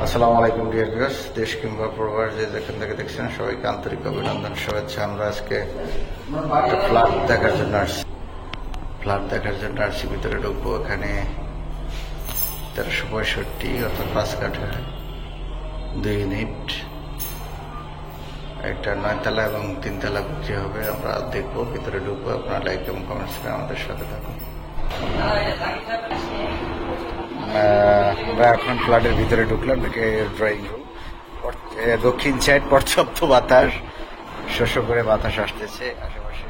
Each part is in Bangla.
আসসালামু আলাইকুম ডিয়ার ভিউয়ার্স, দেশ কিংবা প্রবাস যে যেখান থেকে দেখছেন সবাইকে আন্তরিক অভিনন্দন, শুভেচ্ছা। আমরা আজকে একটা ফ্ল্যাট দেখার জন্য আসছি। ভিতরে ঢুকবো। এখানে 1365 অর্থাৎ 5 কাঠা 2 ইউনিট, একটা 9 তলা এবং 3 তলা বিক্রি হবে। আমরা দেখবো, ভিতরে ঢুকবো। আপনারা লাইক এবং কমেন্টস করে আমাদের সাথে থাকুন। আমরা এখন ফ্ল্যাটের ভিতরে ঢুকলাম। ড্রয়িং রুম, দক্ষিণ সাইড পর্যাপ্ত বাতাস, শস্য করে বাতাস আসতেছে আশেপাশে।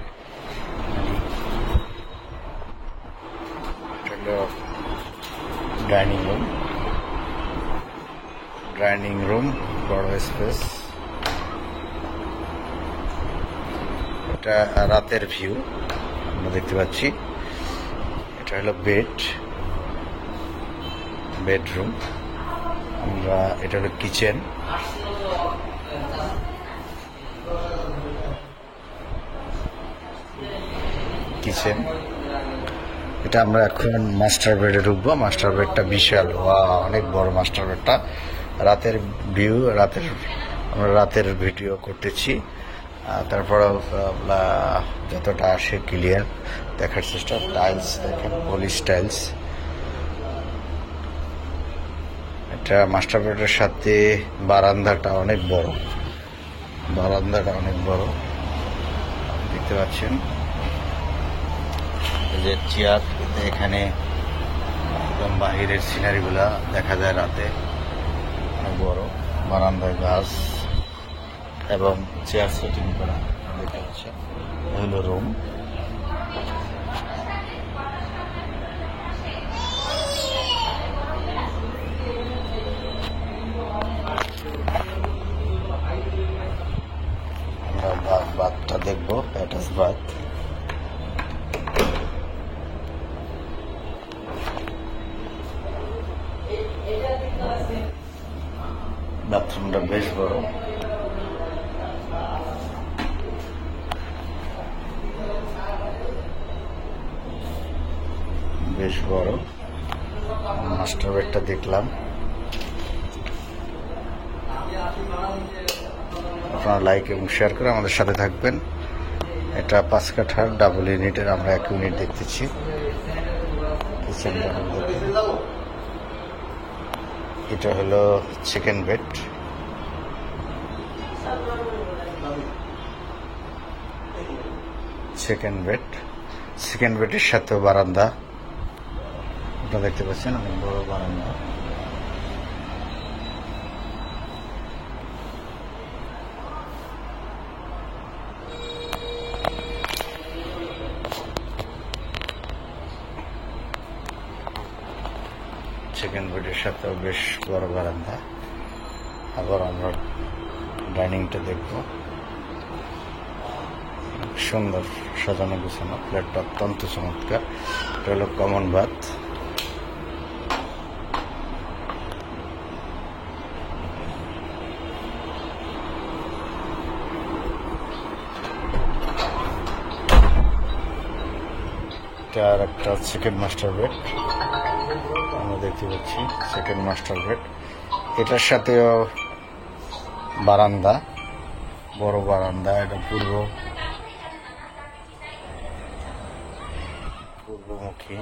ডাইনিং রুম বড় স্পেস। এটা রাতের ভিউ আমরা দেখতে পাচ্ছি। এটা হলো বেডরুম। এটা হলো কিচেন। এটা আমরা এখন মাস্টার বেডে ঢুকবো। মাস্টার বেডটা বিশাল, অনেক বড় মাস্টার বেডটা। আমরা রাতের ভিডিও করতেছি, তারপর যতটা আসে ক্লিয়ার দেখার চেষ্টা। টাইলস দেখেন, পলিশ টাইলস। এটা মাস্টার বেডের সাথে বারান্দাটা অনেক বড় দেখতে পাচ্ছেন। যে চেয়ার, এখানে একদম বাহিরের সিনারিগুলা দেখা যায় রাতে। অনেক বড় বারান্দায় গাছ এবং চেয়ার সেটিং করা দেখতে পাচ্ছেন। হলো রুম। আমরা বাথটা দেখবো, অ্যাটাচ বাথ। বাথরুমটা বেশ বড়। মাস্টার বেডটা দেখলাম। আপনারা লাইক এবং শেয়ার করে আমাদের সাথে থাকবেন। এটা 5 কাঠার ডাবল ইউনিটের, আমরা 1 ইউনিট দেখতেছি। এটা হলো সেকেন্ড বেড। সেকেন্ড বেডের সাথে বারান্দা আপনারা দেখতে পাচ্ছেন, অনেক বড় বারান্দা। সেকেন্ড বেডের সাথেও বেশ বড় বারান্দা। আবার আমরা ডাইনিংটা দেখব। সুন্দর সাজানো গোছানো, ফ্ল্যাটটা অত্যন্ত চমৎকার। এটা হলো কমন বাথ। এটা আর একটা সেকেন্ড মাস্টার বেড আমরা দেখতে পাচ্ছি। সেকেন্ড মাস্টার বেড, এটার সাথেও বারান্দা, বড় বারান্দা। এটা পূর্বমুখী।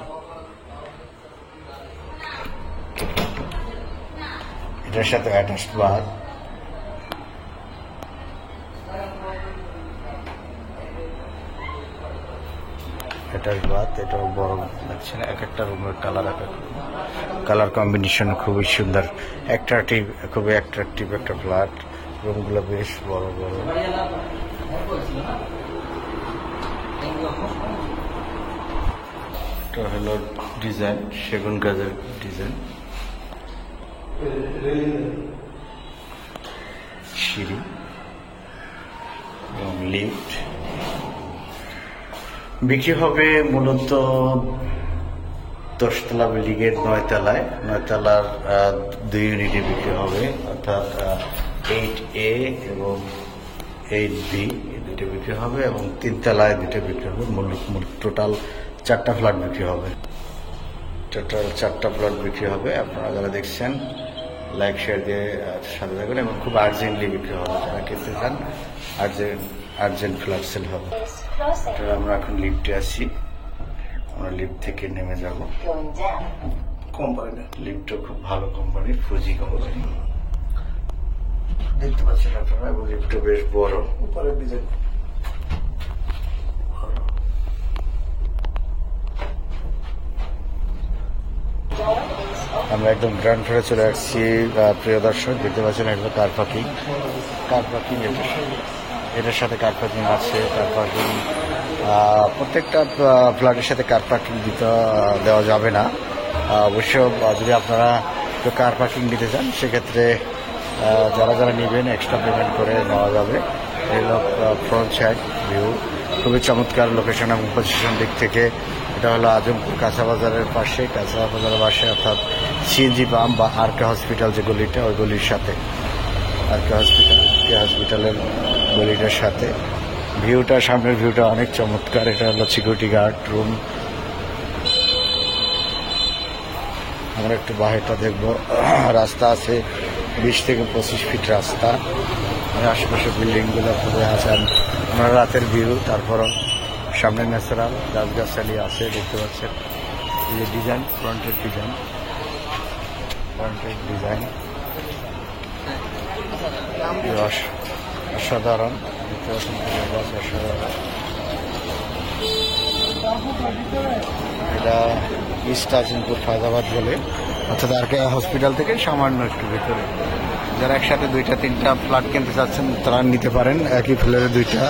এটার সাথে অ্যাটাচ বাথ। এটাও বড় লাগছে না। এক একটা রুমের কালার কম্বিনেশন খুবই সুন্দর, খুবই অ্যাট্রাকটিভ একটা ফ্ল্যাট। রুমগুলো বেশ বড়। এটা হলো ডিজাইন, সেগুন গাছের ডিজাইন। সিঁড়ি এবং লিফট। বিক্রি হবে মূলত 10 তলা বিল্ডিংয়ের 9 তলার 2 ইউনিটে বিক্রি হবে, অর্থাৎ 8A এবং 8B এই দুটো বিক্রি হবে, এবং 3 তলায় দুটো বিক্রি হবে। টোটাল 4টা ফ্ল্যাট বিক্রি হবে। আপনারা যারা দেখছেন লাইক শেয়ার দিয়ে সাথে থাকুন এবং খুব আর্জেন্টলি বিক্রি হবে, যারা কিনতে চান আর্জেন্ট ফ্ল্যাট সেল হবে। আমরা এখন লিফটে আসছি, আমরা লিফট থেকে নেমে যাব। কোম্পানি লিফটও খুব ভালো কোম্পানি, ফুজি কোম্পানি দেখতে পাচ্ছেন আপনারা, এবং লিফটও বেশ বড়, উপরের ডিজাইন আমরা একদম গ্রাউন্ড ফ্লোরে চলে আসছি। প্রিয় দর্শক, দেখতে পাচ্ছেন একদম কার পার্কিং এটার সাথে কার পার্কিং আছে। কার পার্কিং প্রত্যেকটা ফ্ল্যাটের সাথে কার পার্কিং দেওয়া যাবে না। অবশ্য যদি আপনারা কার পার্কিং দিতে চান সেক্ষেত্রে যারা নেবেন এক্সট্রা পেমেন্ট করে নেওয়া যাবে। এই হলো ফ্রন্ট সাইড ভিউ, খুবই চমৎকার লোকেশন এবং পজিশন দিক থেকে। এটা হলো আজমপুর কাঁচা বাজারের পাশে, অর্থাৎ সিএনজি পাম্প বা আরকে হসপিটাল যে গলিটা, ওই গলির সাথে, আরকে হসপিটালের গলিটার সাথে। ভিউটা, সামনের ভিউটা অনেক চমৎকার। এটা হলো সিকিউরিটি গার্ড রুম। আমরা একটু বাহিরটা দেখবো। রাস্তা আছে 20 থেকে 25 ফিট রাস্তা। আশেপাশে বিল্ডিংগুলো খুবই আছেন। আমরা রাতের ভিউ, তারপরও সামনে ন্যাচারাল গাছগাছালি আছে, দেখতে পাচ্ছেন। এই যে ডিজাইন, ফ্রন্টের ডিজাইন অসাধারণ, দেখতে পাচ্ছেন। অসাধারণ। এটা ইস্ট আজিমপুর ফায়দাবাদ বলে, অর্থাৎ আরকে হসপিটাল থেকে সামান্য একটু ভিতরে। যারা একসাথে 2টা 3টা ফ্ল্যাট কিনতে চাচ্ছেন তারা নিতে পারেন, একই ফ্ল্যাটে 2টা